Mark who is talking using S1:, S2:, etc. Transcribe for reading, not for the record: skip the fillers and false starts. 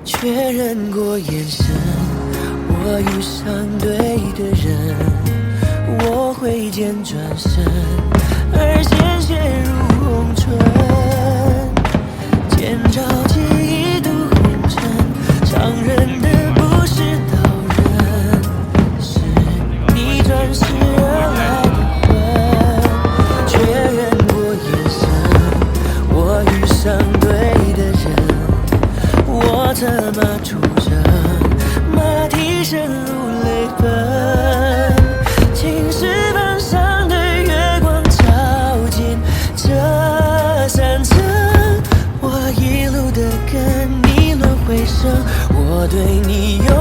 S1: 确认过眼神，我遇上对的人，我挥剑转身，而鲜血如红唇，剑招起一度红尘，伤人的不是刀刃，是你转世而来的魂。确认过眼神，我遇上对的人，我策马出征，马蹄声如泪奔，青石板上的月光照进这山城，我一路的跟你轮回声，我对你有